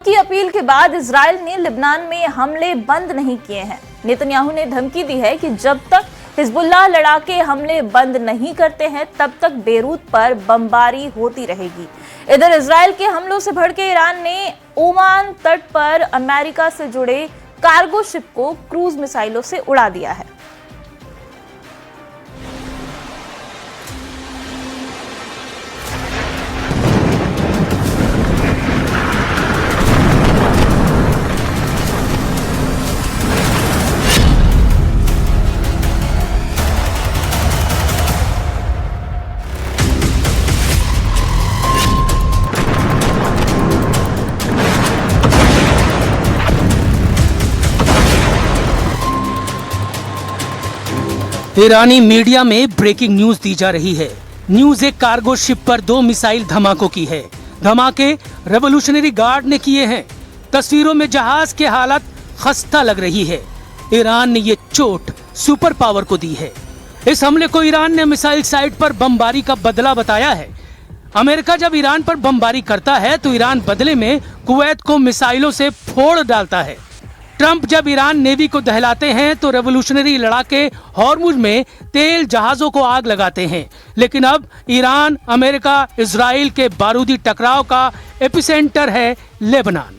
की अपील के बाद इजराइल ने लेबनान में हमले बंद नहीं किए हैं। नेतन्याहू ने धमकी दी है कि जब तक हिजबुल्लाह लड़ाके हमले बंद नहीं करते हैं तब तक बेरूत पर बमबारी होती रहेगी। इधर इजराइल के हमलों से भड़के ईरान ने ओमान तट पर अमेरिका से जुड़े कार्गो शिप को क्रूज मिसाइलों से उड़ा दिया है। ईरानी मीडिया में ब्रेकिंग न्यूज दी जा रही है। न्यूज एक कार्गो शिप पर 2 मिसाइल धमाकों की है। धमाके रेवोल्यूशनरी गार्ड ने किए हैं। तस्वीरों में जहाज की हालत खस्ता लग रही है। ईरान ने ये चोट सुपर पावर को दी है। इस हमले को ईरान ने मिसाइल साइट पर बमबारी का बदला बताया है। अमेरिका जब ईरान पर बमबारी करता है तो ईरान बदले में कुवैत को मिसाइलों से फोड़ डालता है। ट्रंप जब ईरान नेवी को दहलाते हैं तो रेवोल्यूशनरी लड़ाके हॉर्मुज में तेल जहाजों को आग लगाते हैं। लेकिन अब ईरान अमेरिका इजराइल के बारूदी टकराव का एपिसेंटर है लेबनान।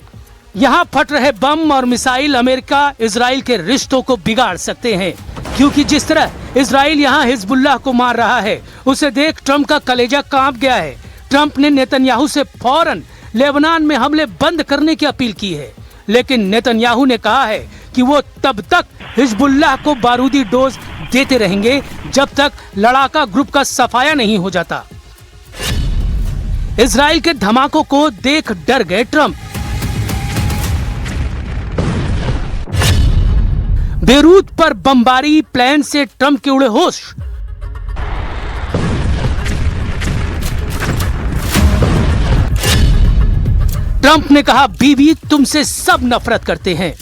यहाँ फट रहे बम और मिसाइल अमेरिका इजराइल के रिश्तों को बिगाड़ सकते हैं, क्योंकि जिस तरह इजराइल यहाँ हिजबुल्लाह को मार रहा है उसे देख ट्रंप का कलेजा कांप गया है। ट्रंप ने नेतन्याहू से फौरन लेबनान में हमले बंद करने की अपील की है, लेकिन नेतन्याहू ने कहा है कि वो तब तक हिजबुल्लाह को बारूदी डोज देते रहेंगे जब तक लड़ाका ग्रुप का सफाया नहीं हो जाता। इजराइल के धमाकों को देख डर गए ट्रंप। बेरूत पर बमबारी प्लान से ट्रंप के उड़े होश। ट्रंप ने कहा, बीबी तुमसे सब नफरत करते हैं।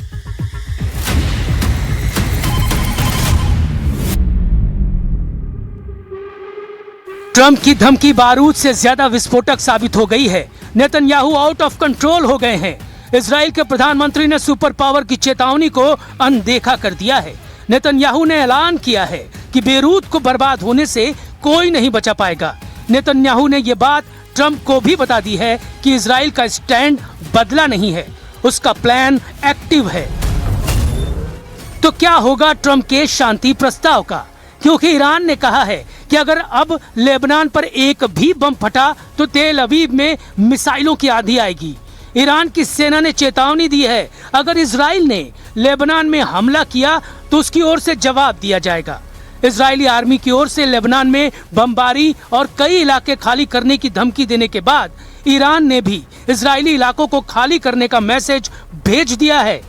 ट्रंप की धमकी बारूद से ज्यादा विस्फोटक साबित हो गई है। नेतन्याहू आउट ऑफ कंट्रोल हो गए हैं। इजराइल के प्रधानमंत्री ने सुपर पावर की चेतावनी को अनदेखा कर दिया है। नेतन्याहू ने ऐलान किया है कि बेरूत को बर्बाद होने से कोई नहीं बचा पाएगा। नेतन्याहू ने यह बात ट्रंप को भी बता दी है कि इजराइल का स्टैंड बदला नहीं है, उसका प्लान एक्टिव है। तो क्या होगा ट्रंप के शांति प्रस्ताव का? क्योंकि ईरान ने कहा है कि अगर अब लेबनान पर एक भी बम फटा तो तेल अवीव में मिसाइलों की आंधी आएगी। ईरान की सेना ने चेतावनी दी है, अगर इजराइल ने लेबनान में हमला किया तो उसकी ओर से जवाब दिया जाएगा। इजरायली आर्मी की ओर से लेबनान में बमबारी और कई इलाके खाली करने की धमकी देने के बाद ईरान ने भी इजरायली इलाकों को खाली करने का मैसेज भेज दिया है।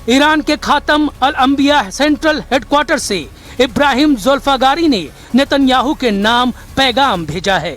ईरान के खातम अल अंबिया सेंट्रल हेडक्वार्टर से इब्राहिम ज़ुल्फ़ागारी ने नेतन्याहू के नाम पैगाम भेजा है।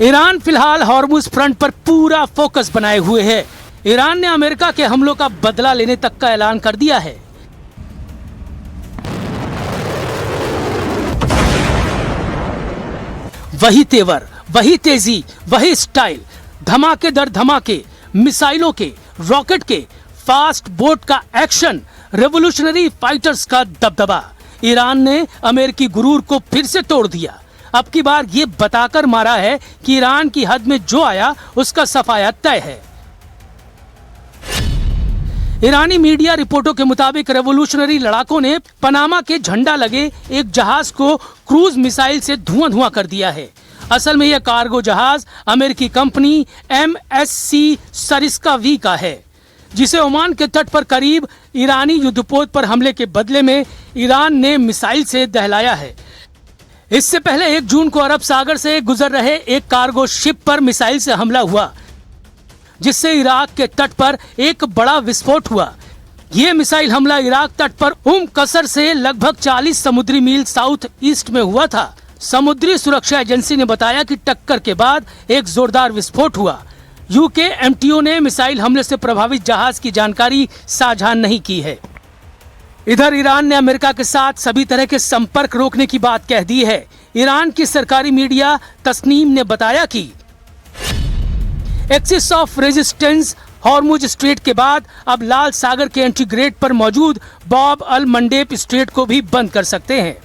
ईरान फिलहाल हॉर्मुज फ्रंट पर पूरा फोकस बनाए हुए है। ईरान ने अमेरिका के हमलों का बदला लेने तक का ऐलान कर दिया है। वही तेवर, वही तेजी, वही स्टाइल, धमाके दर धमाके, मिसाइलों के, रॉकेट के, फास्ट बोट का एक्शन, रेवोल्यूशनरी फाइटर्स का दबदबा। ईरान ने अमेरिकी गुरूर को फिर से तोड़ दिया। अब की बार ये बताकर मारा है कि ईरान की हद में जो आया उसका सफाया तय है। ईरानी मीडिया रिपोर्टों के मुताबिक रेवोल्यूशनरी लड़ाकों ने पनामा के झंडा लगे एक जहाज को क्रूज मिसाइल से धुआं कर दिया है। असल में यह कार्गो जहाज अमेरिकी कंपनी MSC सरिस्का V का है, जिसे ओमान के तट पर करीब ईरानी युद्धपोत पर हमले के बदले में ईरान ने मिसाइल से दहलाया है। इससे पहले 1 जून को अरब सागर से गुजर रहे एक कार्गो शिप पर मिसाइल से हमला हुआ, जिससे इराक के तट पर एक बड़ा विस्फोट हुआ। ये मिसाइल हमला इराक तट पर कसर से लगभग 40 समुद्री मील साउथ ईस्ट में हुआ था। समुद्री सुरक्षा एजेंसी ने बताया कि टक्कर के बाद एक जोरदार विस्फोट हुआ। यूके एमटीओ ने मिसाइल हमले से प्रभावित जहाज की जानकारी साझा नहीं की है। इधर ईरान ने अमेरिका के साथ सभी तरह के संपर्क रोकने की बात कह दी है। ईरान की सरकारी मीडिया तस्नीम ने बताया कि axis of resistance Hormuz strait के बाद अब लाल सागर के एंटीग्रेड पर मौजूद बाब अल मंडेब स्ट्रेट को भी बंद कर सकते हैं।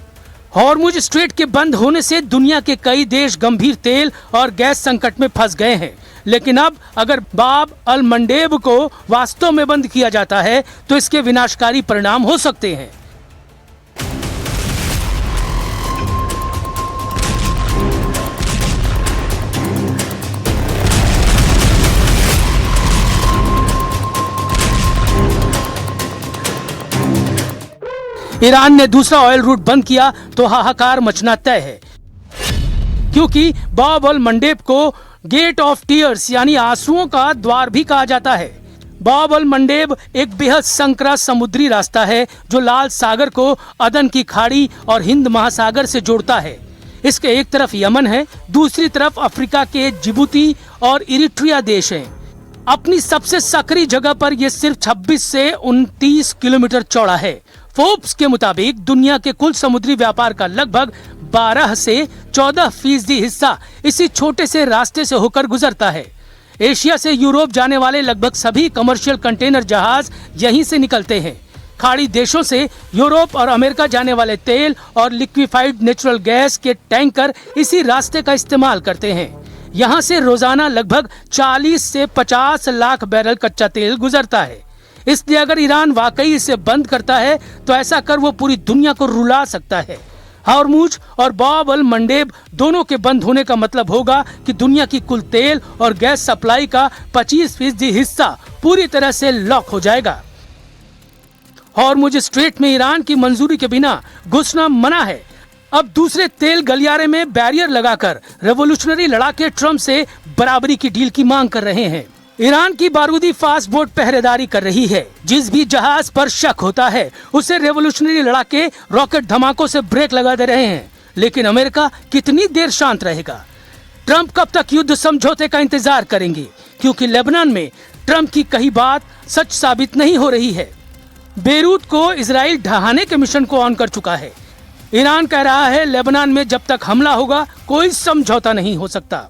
हॉर्मुज स्ट्रेट के बंद होने से दुनिया के कई देश गंभीर तेल और गैस संकट में फंस गए हैं, लेकिन अब अगर बाब अल मंडेब को वास्तव में बंद किया जाता है तो इसके विनाशकारी परिणाम हो सकते हैं। ईरान ने दूसरा ऑयल रूट बंद किया तो हाहाकार मचना तय है, क्योंकि बाब अल मंडेब को गेट ऑफ टीयर्स यानी आंसुओं का द्वार भी कहा जाता है। बाब अल मंडेब एक बेहद संकरा समुद्री रास्ता है जो लाल सागर को अदन की खाड़ी और हिंद महासागर से जोड़ता है। इसके एक तरफ यमन है, दूसरी तरफ अफ्रीका के जिबूती और इरिट्रिया देश हैं। अपनी सबसे सक्रिय जगह पर यह सिर्फ 26 से 29 किलोमीटर चौड़ा है। फोर्ब्स के मुताबिक दुनिया के कुल समुद्री व्यापार का लगभग 12 से 14% हिस्सा इसी छोटे से रास्ते से होकर गुजरता है। एशिया से यूरोप जाने वाले लगभग सभी कमर्शियल कंटेनर जहाज यहीं से निकलते हैं। खाड़ी देशों से यूरोप और अमेरिका जाने वाले तेल और लिक्विफाइड नेचुरल गैस के टैंकर इसी रास्ते का इस्तेमाल करते हैं। यहाँ से रोजाना लगभग 40 से 50 लाख बैरल कच्चा तेल गुजरता है। इसलिए अगर ईरान वाकई इसे बंद करता है तो ऐसा कर वो पूरी दुनिया को रुला सकता है। हॉर्मुज और बाब अल मंडेब दोनों के बंद होने का मतलब होगा कि दुनिया की कुल तेल और गैस सप्लाई का 25% हिस्सा पूरी तरह से लॉक हो जाएगा। हॉर्मुज स्ट्रेट में ईरान की मंजूरी के बिना घुसना मना है। अब दूसरे तेल गलियारे में बैरियर लगाकर रेवोल्यूशनरी लड़ाके ट्रंप से बराबरी की डील की मांग कर रहे हैं। ईरान की बारूदी फास्ट बोट पहरेदारी कर रही है। जिस भी जहाज पर शक होता है उसे रेवोल्यूशनरी लड़ाके रॉकेट धमाकों से ब्रेक लगा दे रहे हैं। लेकिन अमेरिका कितनी देर शांत रहेगा? ट्रंप कब तक युद्ध समझौते का इंतजार करेंगे? क्योंकि लेबनान में ट्रंप की कही बात सच साबित नहीं हो रही है। बेरूत को इजराइल ढहाने के मिशन को ऑन कर चुका है। ईरान कह रहा है लेबनान में जब तक हमला होगा कोई समझौता नहीं हो सकता।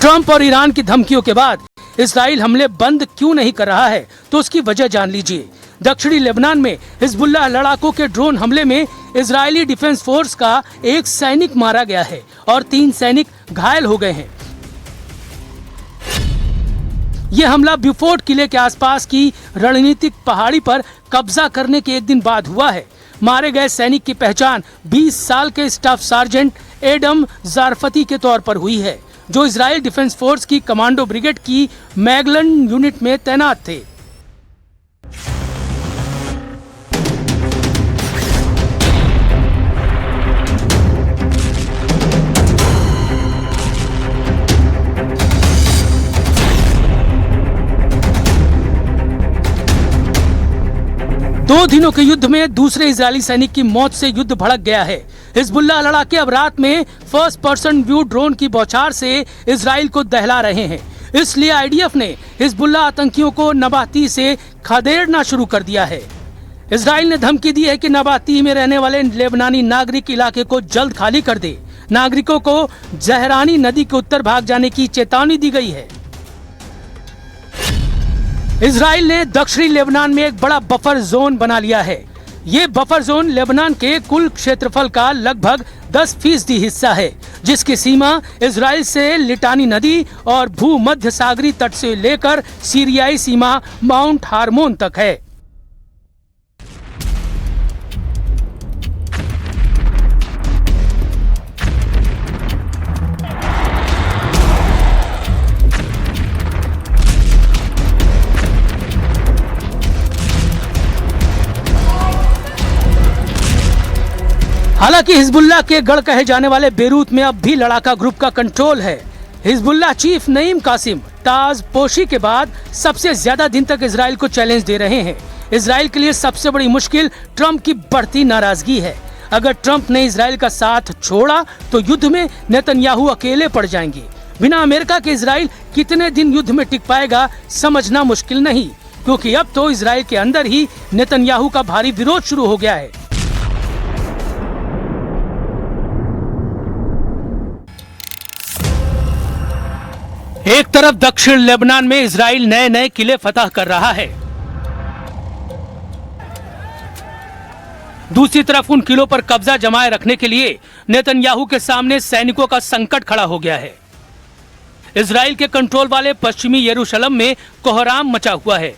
ट्रंप और ईरान की धमकियों के बाद इजराइल हमले बंद क्यों नहीं कर रहा है तो उसकी वजह जान लीजिए। दक्षिणी लेबनान में हिजबुल्लाह लड़ाकों के ड्रोन हमले में इजरायली डिफेंस फोर्स का एक सैनिक मारा गया है और 3 सैनिक घायल हो गए हैं। यह हमला ब्यूफोर्ट किले के आसपास की रणनीतिक पहाड़ी पर कब्जा करने के एक दिन बाद हुआ है। मारे गए सैनिक की पहचान 20 साल के स्टाफ सार्जेंट एडम जारफती के तौर पर हुई है, जो इजराइल डिफेंस फोर्स की कमांडो ब्रिगेड की मैगलन यूनिट में तैनात थे। दो दिनों के युद्ध में दूसरे इजरायली सैनिक की मौत से युद्ध भड़क गया है। हिजबुल्लाह लड़ाके अब रात में फर्स्ट पर्सन व्यू ड्रोन की बौछार से इजराइल को दहला रहे हैं। इसलिए आईडीएफ ने हिजबुल्लाह आतंकियों को नबाती से खदेड़ना शुरू कर दिया है। इजराइल ने धमकी दी है कि नबाती में रहने वाले लेबनानी नागरिक इलाके को जल्द खाली कर दे। नागरिकों को जहरानी नदी के उत्तर भाग जाने की चेतावनी दी गई है। इजराइल ने दक्षिणी लेबनान में एक बड़ा बफर जोन बना लिया है। ये बफर जोन लेबनान के कुल क्षेत्रफल का लगभग 10% हिस्सा है, जिसकी सीमा इजराइल से लिटानी नदी और भूमध्य सागरीय तट से लेकर सीरियाई सीमा माउंट हार्मोन तक है। हालांकि हिजबुल्लाह के गढ़ कहे जाने वाले बेरूत में अब भी लड़ाका ग्रुप का कंट्रोल है। हिजबुल्लाह चीफ नईम कासिम ताज पोशी के बाद सबसे ज्यादा दिन तक इजराइल को चैलेंज दे रहे हैं। इजराइल के लिए सबसे बड़ी मुश्किल ट्रंप की बढ़ती नाराजगी है। अगर ट्रंप ने इजराइल का साथ छोड़ा तो युद्ध में नेतन्याहू अकेले पड़ जाएंगे। बिना अमेरिका के इजराइल कितने दिन युद्ध में टिक पाएगा समझना मुश्किल नहीं, क्योंकि अब तो इजराइल के अंदर ही नेतन्याहू का भारी विरोध शुरू हो गया है। एक तरफ दक्षिण लेबनान में इजराइल नए नए किले फतह कर रहा है, दूसरी तरफ उन किलों पर कब्जा जमाए रखने के लिए नेतन्याहू के सामने सैनिकों का संकट खड़ा हो गया है। इजराइल के कंट्रोल वाले पश्चिमी यरूशलेम में कोहराम मचा हुआ है।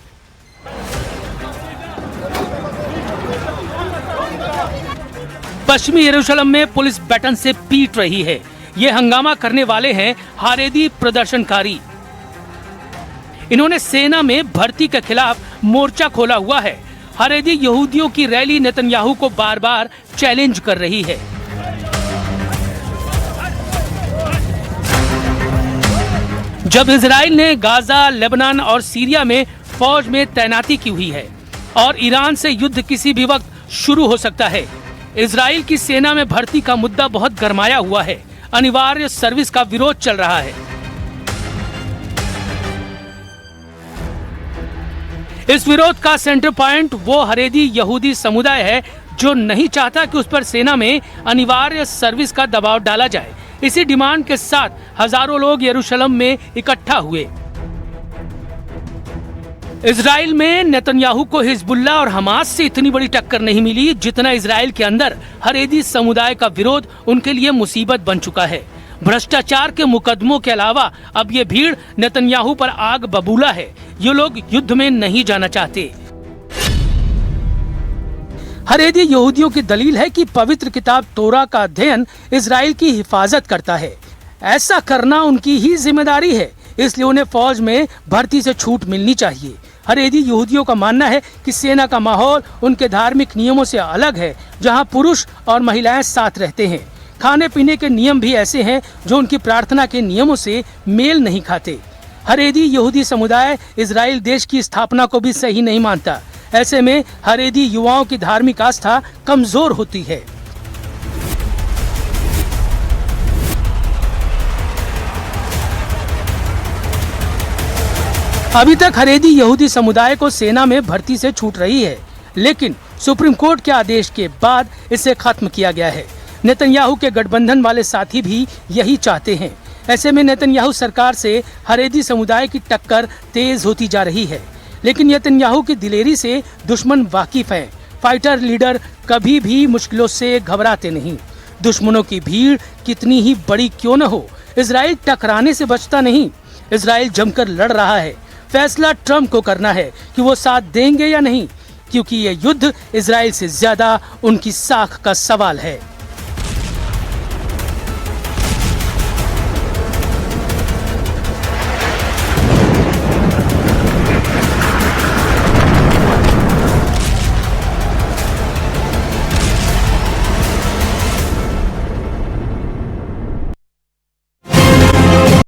पश्चिमी यरूशलेम में पुलिस बैटन से पीट रही है। ये हंगामा करने वाले हैं हारेदी प्रदर्शनकारी। इन्होंने सेना में भर्ती के खिलाफ मोर्चा खोला हुआ है। हारेदी यहूदियों की रैली नेतन्याहू को बार बार चैलेंज कर रही है। जब इजराइल ने गाजा, लेबनान और सीरिया में फौज में तैनाती की हुई है और ईरान से युद्ध किसी भी वक्त शुरू हो सकता है, इजराइल की सेना में भर्ती का मुद्दा बहुत गरमाया हुआ है। अनिवार्य सर्विस का विरोध चल रहा है। इस विरोध का सेंटर पॉइंट वो हारेदी यहूदी समुदाय है जो नहीं चाहता कि उस पर सेना में अनिवार्य सर्विस का दबाव डाला जाए। इसी डिमांड के साथ हजारों लोग यरूशलेम में इकट्ठा हुए। इजराइल में नेतन्याहू को हिजबुल्लाह और हमास से इतनी बड़ी टक्कर नहीं मिली जितना इजराइल के अंदर हारेदी समुदाय का विरोध उनके लिए मुसीबत बन चुका है। भ्रष्टाचार के मुकदमों के अलावा अब ये भीड़ नेतन्याहू पर आग बबूला है। ये लोग युद्ध में नहीं जाना चाहते। हारेदी यहूदियों की दलील है कि पवित्र किताब तोरा का अध्ययन इजराइल की हिफाजत करता है। ऐसा करना उनकी ही जिम्मेदारी है, इसलिए उन्हें फौज में भर्ती से छूट मिलनी चाहिए। हारेदी यहूदियों का मानना है कि सेना का माहौल उनके धार्मिक नियमों से अलग है, जहां पुरुष और महिलाएं साथ रहते हैं। खाने पीने के नियम भी ऐसे हैं जो उनकी प्रार्थना के नियमों से मेल नहीं खाते। हारेदी यहूदी समुदाय इजराइल देश की स्थापना को भी सही नहीं मानता। ऐसे में हारेदी युवाओं की धार्मिक आस्था कमजोर होती है। अभी तक हारेदी यहूदी समुदाय को सेना में भर्ती से छूट रही है, लेकिन सुप्रीम कोर्ट के आदेश के बाद इसे खत्म किया गया है। नेतन्याहू के गठबंधन वाले साथी भी यही चाहते हैं। ऐसे में नेतन्याहू सरकार से हारेदी समुदाय की टक्कर तेज होती जा रही है, लेकिन नेतन्याहू की दिलेरी से दुश्मन वाकिफ हैं। फाइटर लीडर कभी भी मुश्किलों से घबराते नहीं। दुश्मनों की भीड़ कितनी ही बड़ी क्यों न हो, इजराइल टकराने से बचता नहीं। इजराइल जमकर लड़ रहा है। फैसला ट्रंप को करना है कि वो साथ देंगे या नहीं, क्योंकि ये युद्ध इजराइल से ज्यादा उनकी साख का सवाल है।